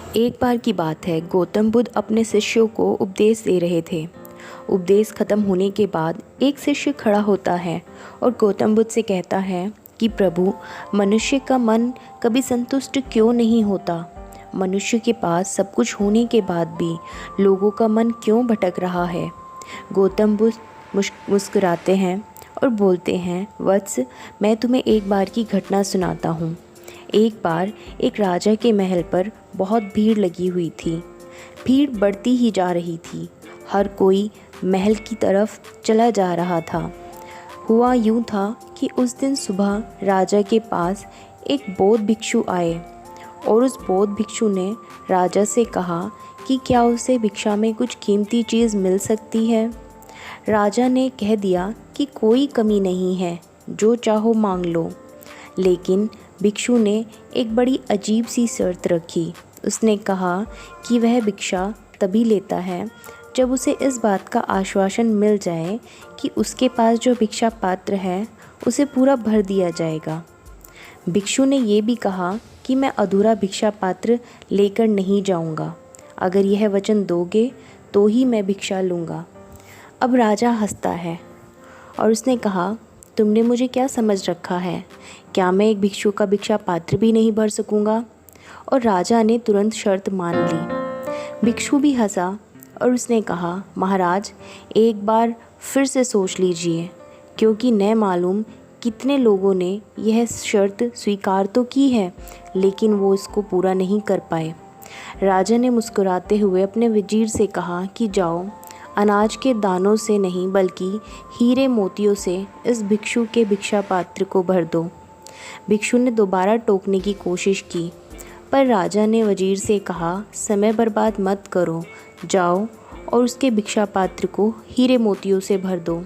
एक बार की बात है, गौतम बुद्ध अपने शिष्यों को उपदेश दे रहे थे। उपदेश खत्म होने के बाद एक शिष्य खड़ा होता है और गौतम बुद्ध से कहता है कि प्रभु, मनुष्य का मन कभी संतुष्ट क्यों नहीं होता। मनुष्य के पास सब कुछ होने के बाद भी लोगों का मन क्यों भटक रहा है। गौतम बुद्ध मुस्कुराते हैं और बोलते हैं, वत्स, मैं तुम्हें एक बार की घटना सुनाता हूँ। एक बार एक राजा के महल पर बहुत भीड़ लगी हुई थी। भीड़ बढ़ती ही जा रही थी। हर कोई महल की तरफ चला जा रहा था। हुआ यूं था कि उस दिन सुबह राजा के पास एक बौद्ध भिक्षु आए और उस बौद्ध भिक्षु ने राजा से कहा कि क्या उसे भिक्षा में कुछ कीमती चीज़ मिल सकती है। राजा ने कह दिया कि कोई कमी नहीं है, जो चाहो मांग लो। लेकिन भिक्षु ने एक बड़ी अजीब सी शर्त रखी। उसने कहा कि वह भिक्षा तभी लेता है जब उसे इस बात का आश्वासन मिल जाए कि उसके पास जो भिक्षा पात्र है उसे पूरा भर दिया जाएगा। भिक्षु ने ये भी कहा कि मैं अधूरा भिक्षा पात्र लेकर नहीं जाऊंगा। अगर यह वचन दोगे तो ही मैं भिक्षा लूँगा। अब राजा हंसता है और उसने कहा, तुमने मुझे क्या समझ रखा है? क्या मैं एक भिक्षु का भिक्षा पात्र भी नहीं भर सकूंगा? और राजा ने तुरंत शर्त मान ली। भिक्षु भी हंसा और उसने कहा, महाराज, एक बार फिर से सोच लीजिए, क्योंकि न मालूम कितने लोगों ने यह शर्त स्वीकार तो की है, लेकिन वो इसको पूरा नहीं कर पाए। राजा ने मुस्कुराते हुए अपने वजीर से कहा कि जाओ, अनाज के दानों से नहीं बल्कि हीरे मोतियों से इस भिक्षु के भिक्षा पात्र को भर दो। भिक्षु ने दोबारा टोकने की कोशिश की, पर राजा ने वजीर से कहा, समय बर्बाद मत करो, जाओ और उसके भिक्षा पात्र को हीरे मोतियों से भर दो।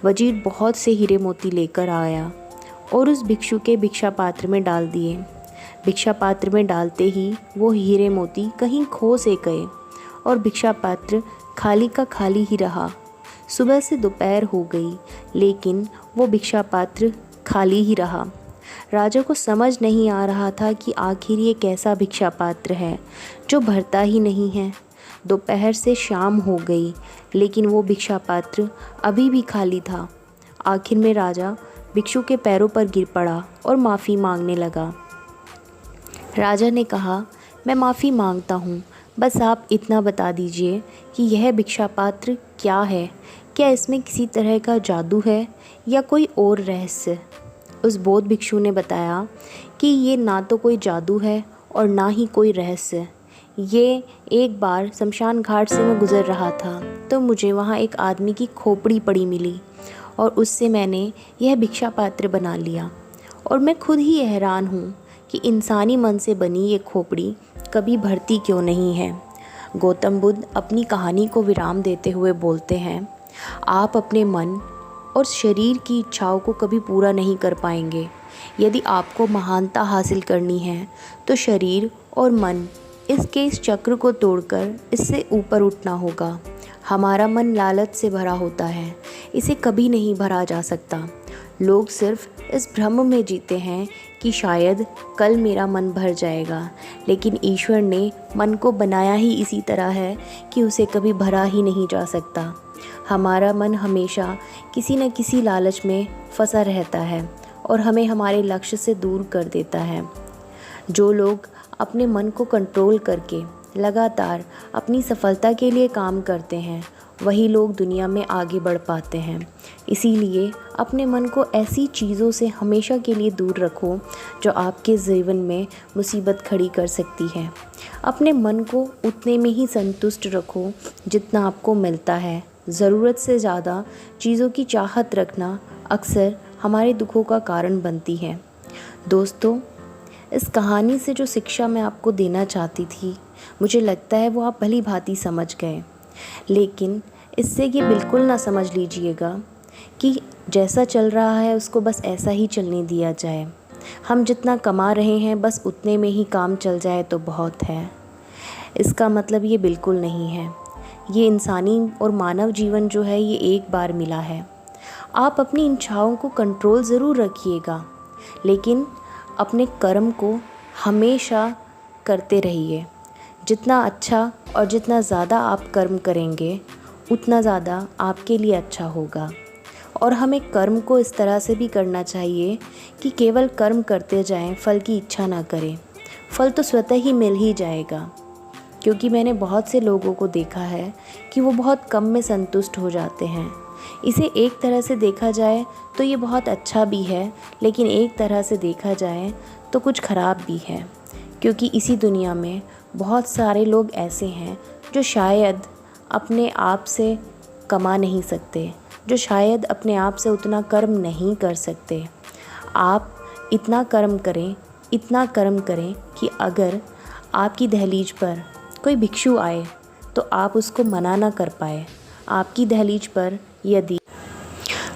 वजीर बहुत से हीरे मोती लेकर आया और उस भिक्षु के भिक्षा पात्र में डाल दिए। भिक्षा पात्र में डालते ही वो हीरे मोती कहीं खो से गए और भिक्षा पात्र खाली का खाली ही रहा। सुबह से दोपहर हो गई, लेकिन वो भिक्षा पात्र खाली ही रहा। राजा को समझ नहीं आ रहा था कि आखिर ये कैसा भिक्षा पात्र है जो भरता ही नहीं है। दोपहर से शाम हो गई, लेकिन वो भिक्षा पात्र अभी भी खाली था। आखिर में राजा भिक्षु के पैरों पर गिर पड़ा और माफ़ी मांगने लगा। राजा ने कहा, मैं माफ़ी मांगता हूँ, बस आप इतना बता दीजिए कि यह भिक्षा पात्र क्या है। क्या इसमें किसी तरह का जादू है या कोई और रहस्य? उस बौद्ध भिक्षु ने बताया कि ये ना तो कोई जादू है और ना ही कोई रहस्य। ये एक बार शमशान घाट से मैं गुज़र रहा था तो मुझे वहाँ एक आदमी की खोपड़ी पड़ी मिली और उससे मैंने यह भिक्षा पात्र बना लिया। और मैं खुद ही हैरान हूँ कि इंसानी मन से बनी ये खोपड़ी कभी भरती क्यों नहीं है। गौतम बुद्ध अपनी कहानी को विराम देते हुए बोलते हैं, आप अपने मन और शरीर की इच्छाओं को कभी पूरा नहीं कर पाएंगे। यदि आपको महानता हासिल करनी है तो शरीर और मन इसके इस चक्र को तोड़कर इससे ऊपर उठना होगा। हमारा मन लालच से भरा होता है, इसे कभी नहीं भरा जा सकता। लोग सिर्फ इस भ्रम में जीते हैं कि शायद कल मेरा मन भर जाएगा, लेकिन ईश्वर ने मन को बनाया ही इसी तरह है कि उसे कभी भरा ही नहीं जा सकता। हमारा मन हमेशा किसी न किसी लालच में फंसा रहता है और हमें हमारे लक्ष्य से दूर कर देता है। जो लोग अपने मन को कंट्रोल करके लगातार अपनी सफलता के लिए काम करते हैं, वही लोग दुनिया में आगे बढ़ पाते हैं। इसीलिए अपने मन को ऐसी चीज़ों से हमेशा के लिए दूर रखो जो आपके जीवन में मुसीबत खड़ी कर सकती है। अपने मन को उतने में ही संतुष्ट रखो जितना आपको मिलता है। ज़रूरत से ज़्यादा चीज़ों की चाहत रखना अक्सर हमारे दुखों का कारण बनती है। दोस्तों, इस कहानी से जो शिक्षा मैं आपको देना चाहती थी, मुझे लगता है वो आप भली भांति समझ गए। लेकिन इससे ये बिल्कुल ना समझ लीजिएगा कि जैसा चल रहा है उसको बस ऐसा ही चलने दिया जाए। हम जितना कमा रहे हैं बस उतने में ही काम चल जाए तो बहुत है। इसका मतलब ये बिल्कुल नहीं है। ये इंसानी और मानव जीवन जो है ये एक बार मिला है। आप अपनी इच्छाओं को कंट्रोल ज़रूर रखिएगा, लेकिन अपने कर्म को हमेशा करते रहिए। जितना अच्छा और जितना ज़्यादा आप कर्म करेंगे उतना ज़्यादा आपके लिए अच्छा होगा। और हमें कर्म को इस तरह से भी करना चाहिए कि केवल कर्म करते जाएं, फल की इच्छा ना करें। फल तो स्वतः ही मिल ही जाएगा, क्योंकि मैंने बहुत से लोगों को देखा है कि वो बहुत कम में संतुष्ट हो जाते हैं। इसे एक तरह से देखा जाए तो ये बहुत अच्छा भी है, लेकिन एक तरह से देखा जाए तो कुछ ख़राब भी है, क्योंकि इसी दुनिया में बहुत सारे लोग ऐसे हैं जो शायद अपने आप से कमा नहीं सकते, जो शायद अपने आप से उतना कर्म नहीं कर सकते। आप इतना कर्म करें, इतना कर्म करें कि अगर आपकी दहलीज पर कोई भिक्षु आए तो आप उसको मना ना कर पाए। आपकी दहलीज पर यदि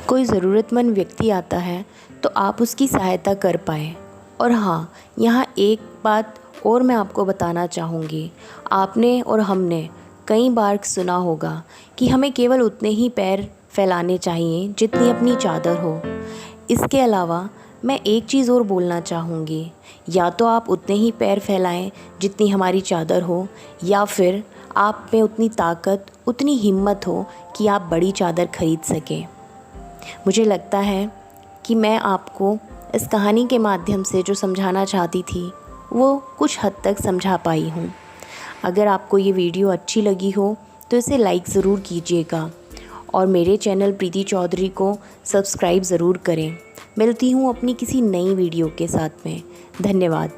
कोई ज़रूरतमंद व्यक्ति आता है तो आप उसकी सहायता कर पाएँ। और हाँ, यहाँ एक बात और मैं आपको बताना चाहूँगी। आपने और हमने कई बार सुना होगा कि हमें केवल उतने ही पैर फैलाने चाहिए जितनी अपनी चादर हो। इसके अलावा मैं एक चीज़ और बोलना चाहूँगी, या तो आप उतने ही पैर फैलाएं जितनी हमारी चादर हो, या फिर आप में उतनी ताकत, उतनी हिम्मत हो कि आप बड़ी चादर खरीद सकें। मुझे लगता है कि मैं आपको इस कहानी के माध्यम से जो समझाना चाहती थी वो कुछ हद तक समझा पाई हूँ। अगर आपको ये वीडियो अच्छी लगी हो तो इसे लाइक ज़रूर कीजिएगा और मेरे चैनल प्रीति चौधरी को सब्सक्राइब ज़रूर करें। मिलती हूँ अपनी किसी नई वीडियो के साथ में। धन्यवाद।